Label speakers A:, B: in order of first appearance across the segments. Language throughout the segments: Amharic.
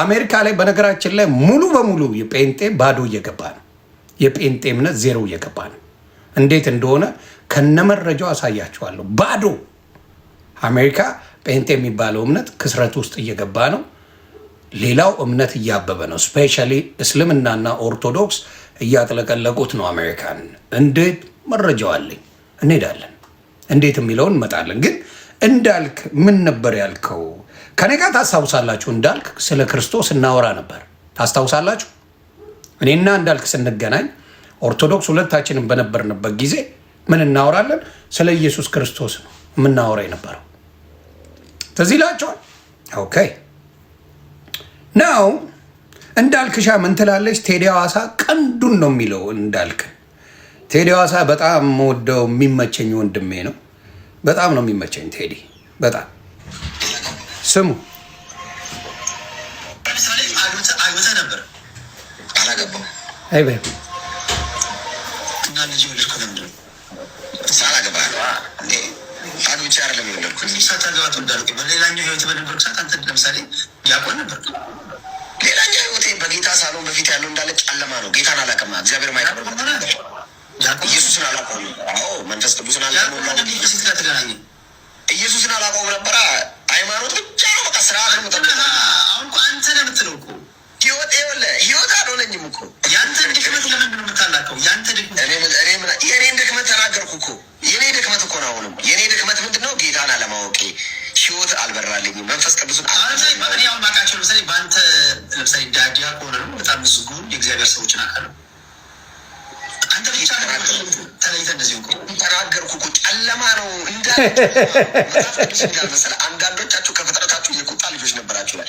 A: አሜሪካ ላይ በነገራችን ላይ ሙሉ በሙሉ የጴንጤ ባዶ እየገባ ነው። የጴንጤ እምነት ዜሮ እየገባ ነው። እንዴት እንደሆነ ከነመረጃው አሳያችኋለሁ። ባዶ አሜሪካ ጴንጤ የሚባለው እምነት ክስረት ውስጥ እየገባ ነው። ሌላው እምነት እያበበ ነው። ስፔሻሊ እስልምናና ኦርቶዶክስ እያጥለቀለቁት ነው አሜሪካን። እንዴት መረጃው አለኝ፣ እንሄዳለን። እንዴት የሚለውን እንመጣለን። ግን እንዳልክ ምን ነበር ያልከው? ከኔ ጋር ታስታውሳላችሁ? እንዳልክ ስለ ክርስቶስ እናወራ ነበር። ታስታውሳላችሁ? እኔና እንዳልክ ስንገናኝ ኦርቶዶክስ ሁለታችንም በነበርንበት ጊዜ ምን እናወራለን? ስለ ኢየሱስ ክርስቶስ ነው የምናወራ የነበረው። ትዝ ይላችኋል? ኦኬ ናው እንዳልክሻ ምን ትላለች? ቴዲ ሐዋሳ ቀንዱን ነው የሚለው እንዳልክ። ቴዲ ሐዋሳ በጣም ወደው የሚመቸኝ ወንድሜ ነው። በጣም ነው የሚመቸኝ ቴዲ በጣም ስሙ። ነበር አላገባም አይ በይ እና ልጅ ወልድ ኮለምዶ ሳላገባ አግብቼ አይደለም የወለድኩት። ሳታገባት ወልዳለሁ። በሌላኛው ህይወት በነበርኩ ሰዓት አንተ ለምሳሌ ያቆን ነበር። ሌላኛው ህይወቴ በጌታ ሳሎን በፊት ያለው እንዳለ ጨለማ ነው። ጌታን አላውቅም። እግዚአብሔር ማይቀር ኢየሱስን አላውቀውም። አዎ መንፈስ ቅዱስን አላውቀውም። ኢየሱስን አላውቀውም ነበረ። ሃይማኖት ብቻ ነው በቃ ስርዓት ነው። አሁን እኮ አንተ ነው የምትለው እኮ ህይወት አልሆነኝም እኮ። ያንተን ድክመት ለምንድን ነው የምታላከው? ያንተ ድክመት የኔን ድክመት ተናገርኩ እኮ። የኔ ድክመት እኮ ነው። አሁንም የኔ ድክመት ምንድን ነው? ጌታን አለማወቄ፣ ህይወት አልበራልኝም። መንፈስ ቅዱስን እኔ አሁን ማቃቸው ለምሳሌ በአንተ ለምሳሌ ዳዲያ ከሆነ ነው በጣም ብዙ ጉን የእግዚአብሔር ሰዎችን አካል አንተ ብቻ ተለይተ እንደዚህ ተናገርኩ እኮ። ጨለማ ነው እንዳመሰለ አንዳንዶቻችሁ ከፍጥረታችሁ የቁጣ ልጆች ነበራችሁ ላይ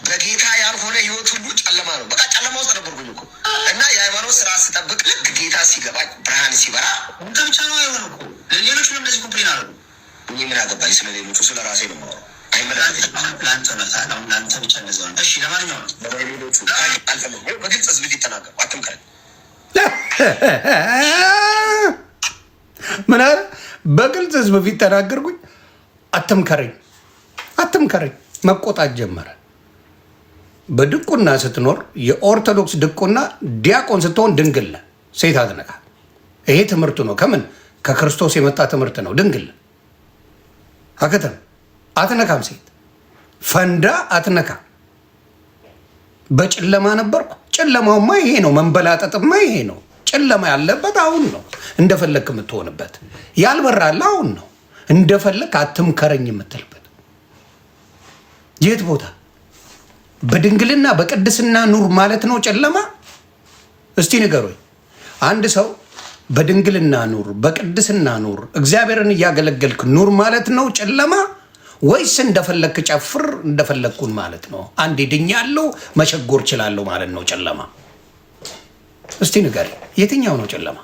A: በጌታ ያልሆነ ህይወት ሁሉ ጨለማ ነው። በቃ ጨለማ ውስጥ ነበርኩኝ እኮ እና የሃይማኖት ስራ ስጠብቅ ልክ ጌታ ሲገባኝ ብርሃን ሲበራ እንተ ብቻ ነው የሆነ እኮ። ሌሎቹ እንደዚህ ኮምፕሌን አሉ። እኔ ምን አገባኝ ስለ ሌሎቹ? ስለ ራሴ ነው የማወራው። ለአንተ መታል አሁን ለአንተ ብቻ እንደዛ ነው። እሺ ለማንኛውም ሌሎቹ አልፈልግም። በግልጽ ህዝብ ፊት ተናገሩ። አትምከረኝ። ምን አለ? በግልጽ ህዝብ ፊት ተናገርኩኝ። አትምከረኝ አትምከረኝ። መቆጣት ጀመረ። በድቁና ስትኖር የኦርቶዶክስ ድቁና ዲያቆን ስትሆን ድንግል ሴት አትነካ። ይሄ ትምህርቱ ነው። ከምን ከክርስቶስ የመጣ ትምህርት ነው። ድንግል አከተም አትነካም። ሴት ፈንዳ አትነካ። በጨለማ ነበርኩ። ጨለማውማ ይሄ ነው። መንበላጠጥማ ይሄ ነው። ጨለማ ያለበት አሁን ነው። እንደፈለክ የምትሆንበት ያልበራለ አሁን ነው። እንደፈለክ አትምከረኝ የምትልበት የት ቦታ? በድንግልና በቅድስና ኑር ማለት ነው ጨለማ? እስቲ ንገሩኝ። አንድ ሰው በድንግልና ኑር፣ በቅድስና ኑር፣ እግዚአብሔርን እያገለገልክ ኑር ማለት ነው ጨለማ? ወይስ እንደፈለክ ጨፍር እንደፈለግኩን ማለት ነው? አንዴ ድኛለሁ መሸጎር እችላለሁ ማለት ነው ጨለማ? እስቲ ንገሪ፣ የትኛው ነው ጨለማ?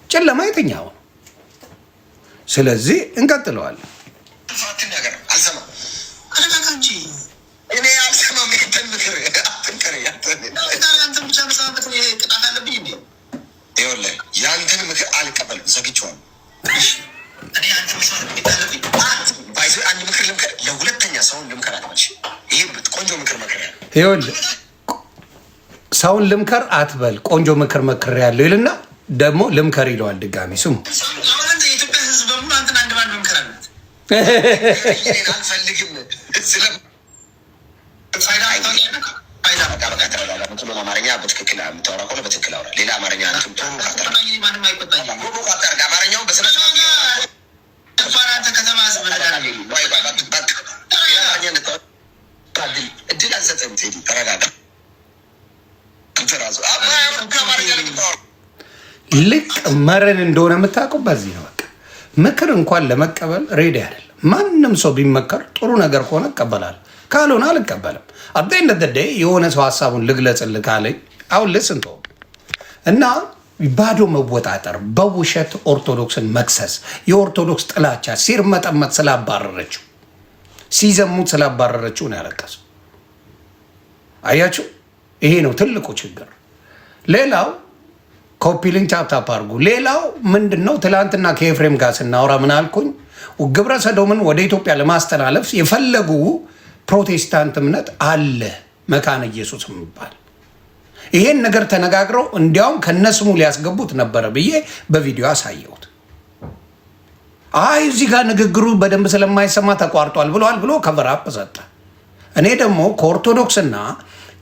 A: ጨለማ የትኛው ነው? ስለዚህ እንቀጥለዋለን። ያንተን ምክር አልቀበልም። ዘግቼዋለሁ። አንድ ምክር ልምከር፣ ለሁለተኛ ሰውን ልምከር አትበል። ይሄ ቆንጆ ምክር መክር ያለ ይኸውልህ፣ ሰውን ልምከር አትበል። ቆንጆ ምክር መክር ያለው ይልና ደግሞ ልምከር ይለዋል ድጋሚ። ስሙ የኢትዮጵያ ሕዝብ በሙሉ አንተን አንድ ባንድ መምከር አለት አልፈልግም። አማርኛ በትክክል የምታወራ ከሆነ በትክክል አውራ። ሌላ አማርኛ አማርኛው በስነ እድል አልሰጥም። ተረጋጋ። ልቅ መረን እንደሆነ የምታውቀው በዚህ ነው። በቃ ምክር እንኳን ለመቀበል ሬዲ አይደለም። ማንም ሰው ቢመከር ጥሩ ነገር ከሆነ እቀበላለሁ፣ ካልሆነ አልቀበልም። አደ እንደደደ የሆነ ሰው ሀሳቡን ልግለጽልህ ካለኝ አሁን ልስን ተው እና ባዶ መወጣጠር፣ በውሸት ኦርቶዶክስን መክሰስ፣ የኦርቶዶክስ ጥላቻ ሲርመጠመጥ ስላባረረችው፣ ሲዘሙት ስላባረረችው ነው ያለቀሰው። አያችሁ፣ ይሄ ነው ትልቁ ችግር። ሌላው ኮፒሊንግ ታፕታፕ አድርጉ። ሌላው ምንድን ነው? ትላንትና ከኤፍሬም ጋር ስናወራ ምን አልኩኝ? ግብረ ሰዶምን ወደ ኢትዮጵያ ለማስተላለፍ የፈለጉ ፕሮቴስታንት እምነት አለ መካነ ኢየሱስ የሚባል ይሄን ነገር ተነጋግረው እንዲያውም ከነስሙ ሊያስገቡት ነበረ ብዬ በቪዲዮ አሳየሁት። አይ እዚህ ጋር ንግግሩ በደንብ ስለማይሰማ ተቋርጧል ብሎ ከቨራፕ ሰጠ። እኔ ደግሞ ከኦርቶዶክስና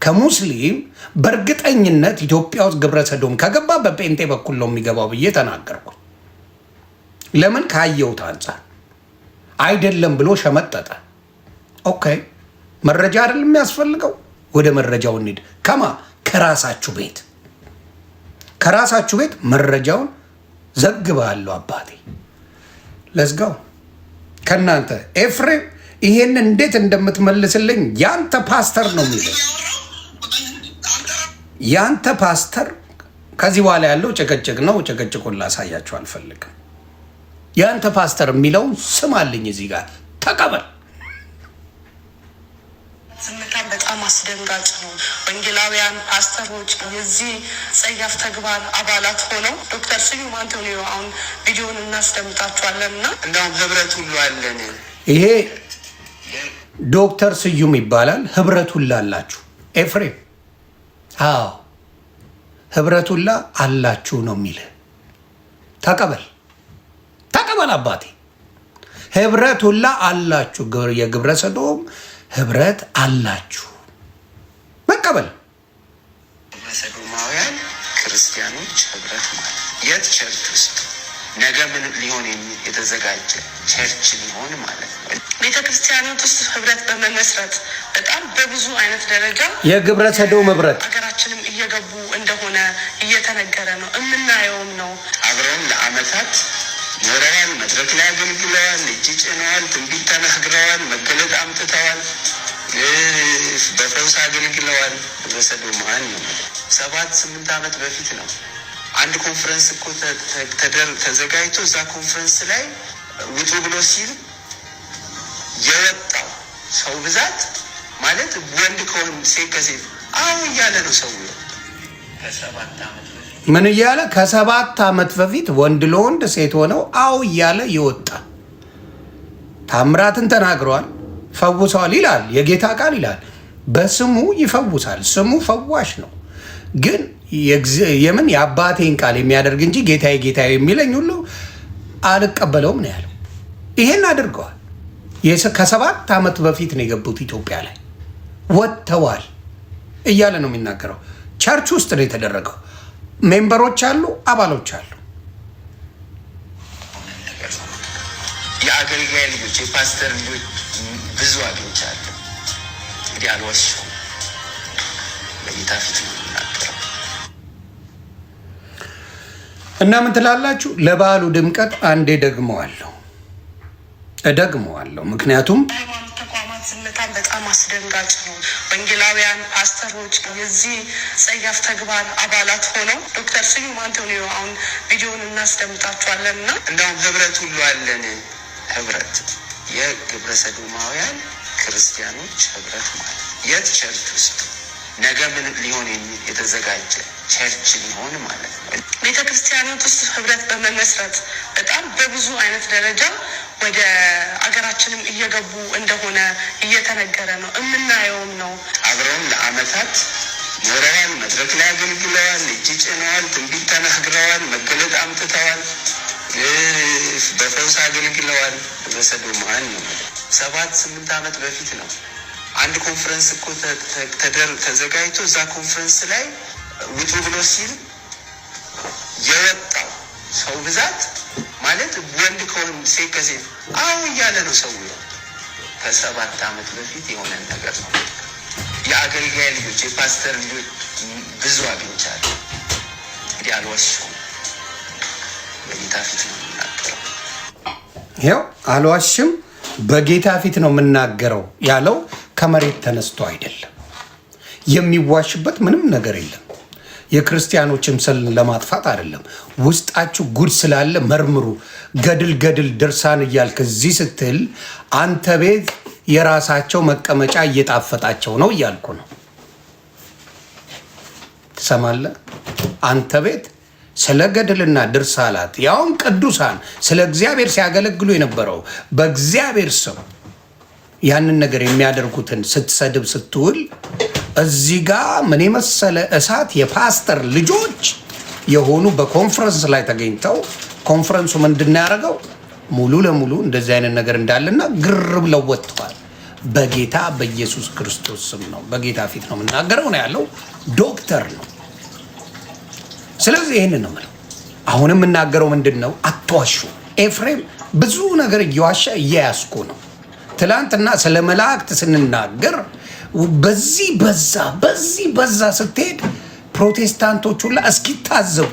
A: ከሙስሊም በእርግጠኝነት ኢትዮጵያ ውስጥ ግብረ ሰዶም ከገባ በጴንጤ በኩል ነው የሚገባው ብዬ ተናገርኩ። ለምን ካየሁት አንጻር አይደለም ብሎ ሸመጠጠ። ኦኬ መረጃ አይደለም የሚያስፈልገው፣ ወደ መረጃው እንሂድ። ከራሳችሁ ቤት መረጃውን ዘግባለሁ አባቴ። ለዝጋው ከናንተ ኤፍሬም ይሄን እንዴት እንደምትመልስልኝ ያንተ ፓስተር ነው የሚለው። ያንተ ፓስተር ከዚህ በኋላ ያለው ጭቅጭቅ ነው። ጭቅጭቁን ላሳያችሁ አልፈልግም። ያንተ ፓስተር የሚለውን ስማልኝ እዚህ ጋር ተቀበል።
B: ዝምታን በጣም አስደንጋጭ ነው። ወንጌላውያን ፓስተሮች የዚህ ጸያፍ ተግባር አባላት ሆነው ዶክተር ስዩም አንቶኒዮ አሁን ቪዲዮን እናስደምጣችኋለን እና
C: እንደውም ህብረት ሁሉ አለን።
A: ይሄ ዶክተር ስዩም ይባላል። ህብረት ሁላ አላችሁ ኤፍሬም? አዎ ህብረት ሁላ አላችሁ ነው የሚልህ። ተቀበል አባቴ። ህብረት ሁላ አላችሁ፣ የግብረ ሰዶም ህብረት አላችሁ። መቀበል።
C: ግብረ ሰዶማውያን ክርስቲያኖች ህብረት ማለት የት ቸርች ውስጥ ነገ ምን ሊሆን የተዘጋጀ ቸርች ሊሆን ማለት ነው።
B: ቤተ ክርስቲያናት ውስጥ ህብረት በመመስረት በጣም በብዙ አይነት ደረጃ
A: የግብረ ሰዶም ህብረት
B: ሀገራችንም እየገቡ እንደሆነ እየተነገረ ነው፣ የምናየውም ነው።
C: አብረውን ለአመታት ኖረዋል፣ መድረክ ላይ አገልግለዋል፣ እጅ ጭነዋል፣ ትንቢት ተናግረዋል፣ መገለጥ አምጥተዋል፣ በፈውስ አገልግለዋል። ግብረ ሰዶማውያን ነው 7-8 ዓመት በፊት ነው አንድ ኮንፈረንስ እኮ ተዘጋጅቶ እዛ ኮንፈረንስ ላይ ውጡ ብሎ ሲል የወጣው ሰው ብዛት ማለት ወንድ ከሆን ሴት ከሴት አዎ እያለ ነው ሰው። ከ7 ዓመት
A: ምን እያለ ከ7 ዓመት በፊት ወንድ ለወንድ ሴት ሆነው አዎ እያለ ይወጣ። ታምራትን ተናግረዋል፣ ፈውሰዋል ይላል የጌታ ቃል ይላል። በስሙ ይፈውሳል፣ ስሙ ፈዋሽ ነው። ግን የምን የአባቴን ቃል የሚያደርግ እንጂ ጌታዬ ጌታዬ የሚለኝ ሁሉ አልቀበለውም ነው ያለው። ይሄን አድርገዋል። ከ7 ዓመት በፊት ነው የገቡት ኢትዮጵያ ላይ ወጥተዋል እያለ ነው የሚናገረው። ቸርች ውስጥ ነው የተደረገው። ሜምበሮች አሉ፣ አባሎች አሉ።
C: የአገልጋይ ልጆች፣ የፓስተር ልጆች ብዙ አግኝቻለሁ። እንግዲህ አልዋሸሁም፣ በጌታ ፊት ነው የምናገረው።
A: እና ምን ትላላችሁ? ለበዓሉ ድምቀት አንዴ እደግመዋለሁ። ምክንያቱም
B: ሃይማኖት ተቋማት ዝምታን በጣም አስደንጋጭ ነው። ወንጌላውያን ፓስተሮች የዚህ ጸያፍ ተግባር አባላት ሆነው ዶክተር ስዩም አንቶኒዮ አሁን ቪዲዮን እናስደምጣችኋለን እና
C: እንደውም ህብረት ሁሉ አለን። ህብረት የግብረ ሰዶማውያን ክርስቲያኖች ህብረት ማለት የት ቸርች ውስጥ ነገ ምን ሊሆን የተዘጋጀ ቸርች ሊሆን ማለት ነው።
B: ቤተ ክርስቲያናት ውስጥ ህብረት በመመስረት በጣም በብዙ አይነት ደረጃ ወደ አገራችንም እየገቡ እንደሆነ እየተነገረ ነው፣ የምናየውም ነው።
C: አብረውን ለአመታት ኖረዋል፣ መድረክ ላይ አገልግለዋል፣ እጅ ጭነዋል፣ ትንቢት ተናግረዋል፣ መገለጥ አምጥተዋል፣ በፈውስ አገልግለዋል። ግብረ ሰዶማውያን ነው 7-8 ዓመት በፊት ነው አንድ ኮንፈረንስ እኮ ተዘጋጅቶ እዛ ኮንፈረንስ ላይ ውጡ ብሎ ሲል የወጣው ሰው ብዛት ማለት ወንድ ከሆን ሴት ከሴት አዎ እያለ ነው ሰው። ከ7 ዓመት በፊት የሆነ ነገር ነው። የአገልጋይ ልጆች፣ የፓስተር ልጆች ብዙ አግኝቻለሁ። እንግዲህ አልዋሸሁም፣ በጌታ ፊት ነው የምናገረው።
A: ይኸው አልዋሽም፣ በጌታ ፊት ነው የምናገረው ያለው ከመሬት ተነስቶ አይደለም። የሚዋሽበት ምንም ነገር የለም። የክርስቲያኖችም ስል ለማጥፋት አይደለም። ውስጣችሁ ጉድ ስላለ መርምሩ። ገድል ድርሳን እያልክ እዚህ ስትል አንተ ቤት የራሳቸው መቀመጫ እየጣፈጣቸው ነው እያልኩ ነው። ትሰማለህ? አንተ ቤት ስለ ገድልና ድርሳላት ያውም ቅዱሳን ስለ እግዚአብሔር ሲያገለግሉ የነበረው በእግዚአብሔር ስም ያንን ነገር የሚያደርጉትን ስትሰድብ ስትውል እዚህ ጋር ምን የመሰለ እሳት የፓስተር ልጆች የሆኑ በኮንፈረንስ ላይ ተገኝተው ኮንፈረንሱ ምንድን ያደረገው ሙሉ ለሙሉ እንደዚህ አይነት ነገር እንዳለና ግር ብለው ወጥተዋል። በጌታ በኢየሱስ ክርስቶስ ስም ነው፣ በጌታ ፊት ነው የምናገረው ነው ያለው። ዶክተር ነው። ስለዚህ ይህን ነው የምለው። አሁንም የምናገረው ምንድን ነው? አትዋሹ። ኤፍሬም ብዙ ነገር እየዋሻ እየያዝኩ ነው። ትላንትና ስለ መላእክት ስንናገር በዚህ በዛ ስትሄድ ፕሮቴስታንቶቹ ሁላ እስኪታዘቡ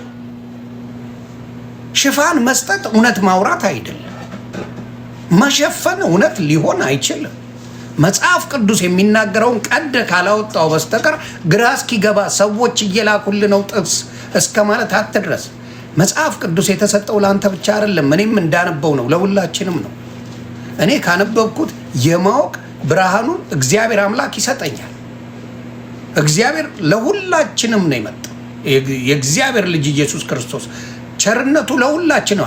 A: ሽፋን መስጠት እውነት ማውራት አይደለም። መሸፈን እውነት ሊሆን አይችልም። መጽሐፍ ቅዱስ የሚናገረውን ቀደ ካላወጣው በስተቀር ግራ እስኪገባ ሰዎች እየላኩል ነው ጥቅስ እስከ ማለት አትድረስ። መጽሐፍ ቅዱስ የተሰጠው ለአንተ ብቻ አይደለም፣ እኔም እንዳነበው ነው፣ ለሁላችንም ነው። እኔ ካነበብኩት የማወቅ ብርሃኑን እግዚአብሔር አምላክ ይሰጠኛል። እግዚአብሔር ለሁላችንም ነው የመጣው። የእግዚአብሔር ልጅ ኢየሱስ ክርስቶስ ቸርነቱ ለሁላችንም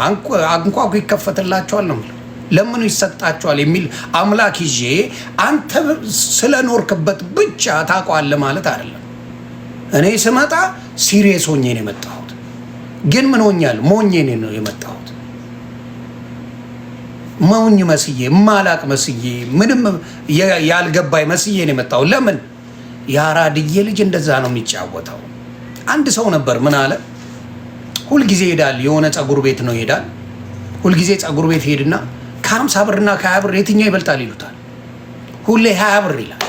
A: አንኳኩ ይከፈትላቸዋል ነው የሚለው፣ ለምኑ ይሰጣቸዋል የሚል አምላክ ይዤ አንተ ስለኖርክበት ብቻ ታውቀዋለህ ማለት አይደለም። እኔ ስመጣ ሲሪየስ ሆኜ ነው የመጣሁት። ግን ምን ሆኛል? ሞኜ ነው የመጣሁት። መውኝ መስዬ ማላቅ መስዬ ምንም ያልገባኝ መስዬ ነው የመጣሁት። ለምን? የአራድዬ ልጅ እንደዛ ነው የሚጫወተው። አንድ ሰው ነበር ምን አለ፣ ሁልጊዜ ይሄዳል፣ የሆነ ፀጉር ቤት ነው ይሄዳል። ሁልጊዜ ፀጉር ቤት ሄድና ከ50 ብርና ከ20 ብር የትኛው ይበልጣል ይሉታል። ሁሌ 20 ብር ይላል።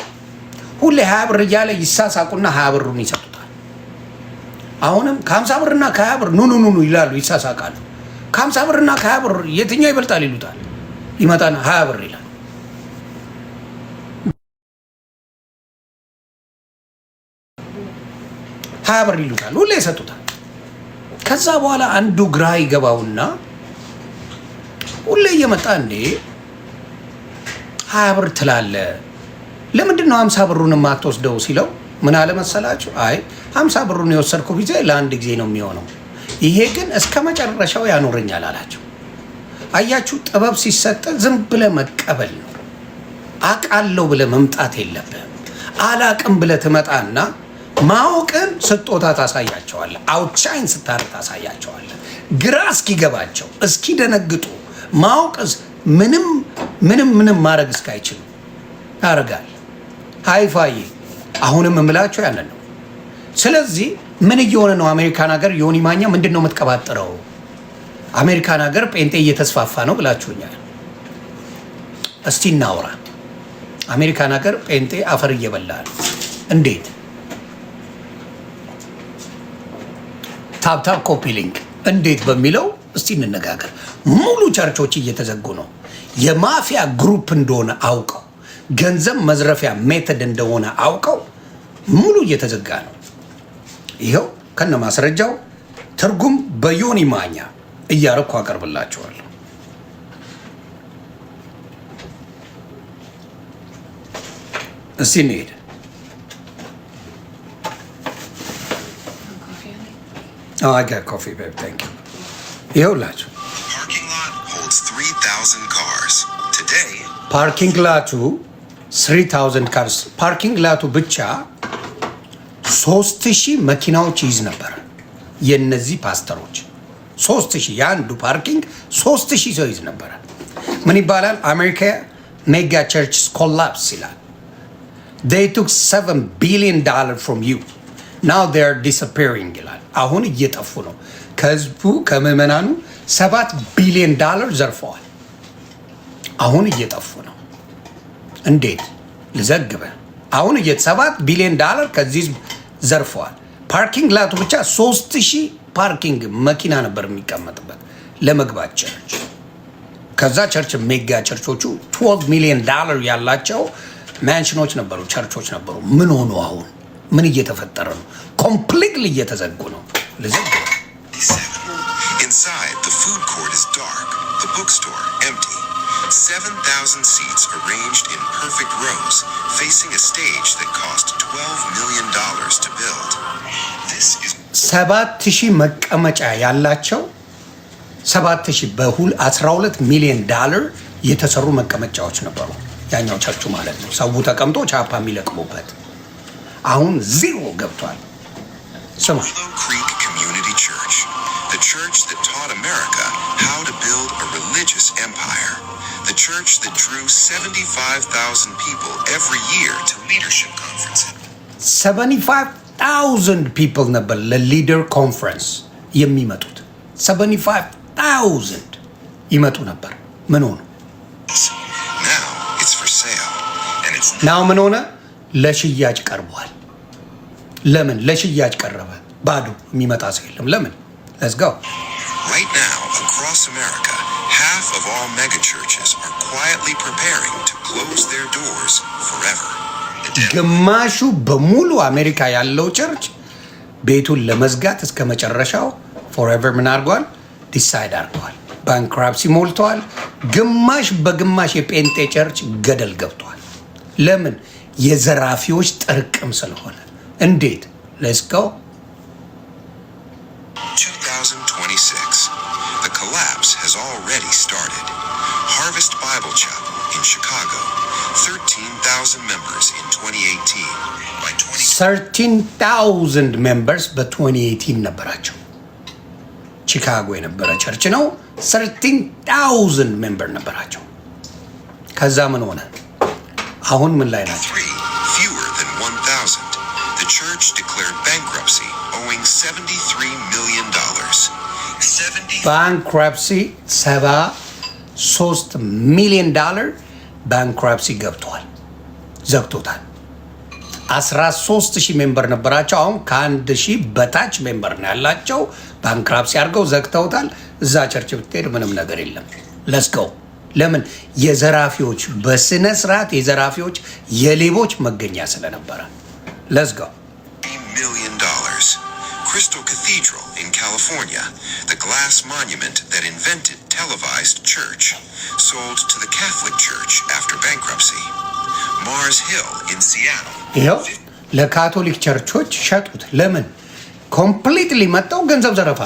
A: ሁሌ 20 ብር እያለ ይሳሳቁና 20 ብሩን ይሰጡታል። አሁንም ከ50 ብርና ከ20 ብር ኑ ይላሉ፣ ይሳሳቃሉ። ከ50 ብርና ከ20 ብር የትኛው ይበልጣል ይሉታል። ይመጣና 20 ብር ይላል። ሀያ ብር ይሉታል፣ ሁሌ ይሰጡታል። ከዛ በኋላ አንዱ ግራ ይገባውና ሁሌ እየመጣ እንዴ 20 ብር ትላለ፣ ለምንድን ነው 50 ብሩን የማትወስደው ሲለው ምን አለ መሰላችሁ? አይ 50 ብሩን የወሰድኩ ጊዜ ለአንድ ጊዜ ነው የሚሆነው፣ ይሄ ግን እስከ መጨረሻው ያኖረኛል አላቸው። አያችሁ፣ ጥበብ ሲሰጥ ዝም ብለህ መቀበል ነው። አቃለው ብለህ መምጣት የለብህም። አላቅም ብለህ ትመጣና ማወቅን ስጦታ ታሳያቸዋለህ። አውትሻይን ስታርግ ታሳያቸዋለህ። ግራ እስኪገባቸው እስኪደነግጡ ማወቅስ ምንም ማድረግ እስካይችሉ ያደርጋል። ሃይፋይ አሁንም እምላቸው ያንን ነው። ስለዚህ ምን እየሆነ ነው? አሜሪካን ሀገር ዮኒ ማኛ ምንድን ነው የምትቀባጥረው? አሜሪካን ሀገር ጴንጤ እየተስፋፋ ነው ብላችሁኛል። እስቲ እናውራ። አሜሪካን ሀገር ጴንጤ አፈር እየበላ ነው። እንዴት? ታፕታፕ ኮፒ ሊንክ እንዴት በሚለው እስቲ እንነጋገር። ሙሉ ቸርቾች እየተዘጉ ነው። የማፊያ ግሩፕ እንደሆነ አውቀው ገንዘብ መዝረፊያ ሜተድ እንደሆነ አውቀው ሙሉ እየተዘጋ ነው። ይኸው ከነ ማስረጃው ትርጉም በዮኒ ማኛ እያረኩ አቀርብላችኋለሁ። እስቲ እንሄድ። I got coffee, babe. Thank you. ይኸውላችሁ ፓርኪንግ ላቱ 3000 ካርስ ፓርኪንግ ላቱ ብቻ 3000 መኪናዎች ይይዝ ነበር። የነዚህ ፓስተሮች 3000 የአንዱ ፓርኪንግ 3000 ሰው ይይዝ ነበር። ምን ይባላል? አሜሪካ ሜጋ ቸርች ኮላፕስ ይላል። they took $7 billion from you now they are disappearing ይላል። አሁን እየጠፉ ነው። ከህዝቡ ከምዕመናኑ $7 ቢሊዮን ዘርፈዋል። አሁን እየጠፉ ነው። እንዴት ልዘግበ? አሁን $7 ቢሊዮን ከዚህ ዘርፈዋል። ፓርኪንግ ላቱ ብቻ 3000 ፓርኪንግ መኪና ነበር የሚቀመጥበት ለመግባት ቸርች። ከዛ ቸርች ሜጋ ቸርቾቹ $12 ሚሊዮን ያላቸው ማንሽኖች ነበሩ፣ ቸርቾች ነበሩ። ምን ሆኖ አሁን ምን እየተፈጠረ ነው? ኮምፕሊትሊ እየተዘጉ ነው። ልዘግበ
D: Inside, the food court is dark, the bookstore empty. 7,000 seats arranged in perfect rows, facing a stage that cost $12 million to build. This is
A: 7000 መቀመጫ ያላቸው 7000 በ12 ሚሊዮን ዶላር የተሰሩ መቀመጫዎች ነበሩ። ያኛው ቸርቹ ማለት ነው። ሰው ተቀምጦ ቻፓ የሚለቅሙበት። አሁን ዜሮ ገብቷል። ስማ
D: Willow Creek Community Church, the church that taught America how to build a religious empire. The church that drew 75,000 people every year to leadership conferences.
A: 75,000 people ነበር ለሊደር ኮንፈረንስ የሚመጡት። 75,000 ይመጡ ነበር። ምን ሆነ?
D: Now it's for sale, and it's
A: ናው ምን ሆነ? ለሽያጭ ቀርቧል። ለምን ለሽያጭ ቀረበ? ባዶ የሚመጣ ሰው የለም። ለምን? Let's go.
D: right now across America. Half of all megachurches are quietly preparing to close their doors forever.
A: ግማሹ በሙሉ አሜሪካ ያለው ቸርች ቤቱን ለመዝጋት እስከ መጨረሻው forever ምን አድርጓል? ዲሳይድ አድርጓል። ባንክራፕሲ ሞልተዋል። ግማሽ በግማሽ የጴንጤ ቸርች ገደል ገብቷል። ለምን? የዘራፊዎች ጥርቅም ስለሆነ። እንዴት? Let's go.
D: 2026. The collapse has already started. Harvest Bible Chapel in Chicago, 13,000 members in 2018. By
A: 13,000 members በ2018 ነበራቸው። ቺካጎ የነበረ ቸርች ነው። 13,000 ሜምበር ነበራቸው። ከዛ ምን ሆነ? አሁን ምን ላይ ናቸው?
D: Fewer than 1,000. The church declared bankruptcy, owing $73 million.
A: ባንክራፕሲ $73 ሚሊዮን ባንክራፕሲ ገብቷል። ዘግቶታል። 13,000 ሜምበር ነበራቸው። አሁን ከ1,000 በታች ሜምበር ነው ያላቸው። ባንክራፕሲ አድርገው ዘግተውታል። እዛ ቸርች ብትሄድ ምንም ነገር የለም። ለስገው ለምን? የዘራፊዎች በስነ ስርዓት የዘራፊዎች የሌቦች መገኛ ስለነበረ። ለስገው
D: $3 million. Crystal Cathedral in California, the glass monument that invented televised church, sold to the Catholic Church after bankruptcy. Mars Hill in Seattle.
A: ይኸው ለካቶሊክ ቸርቾች ሸጡት። ለምን? ኮምፕሊትሊ መጣው ገንዘብ ዘረፋ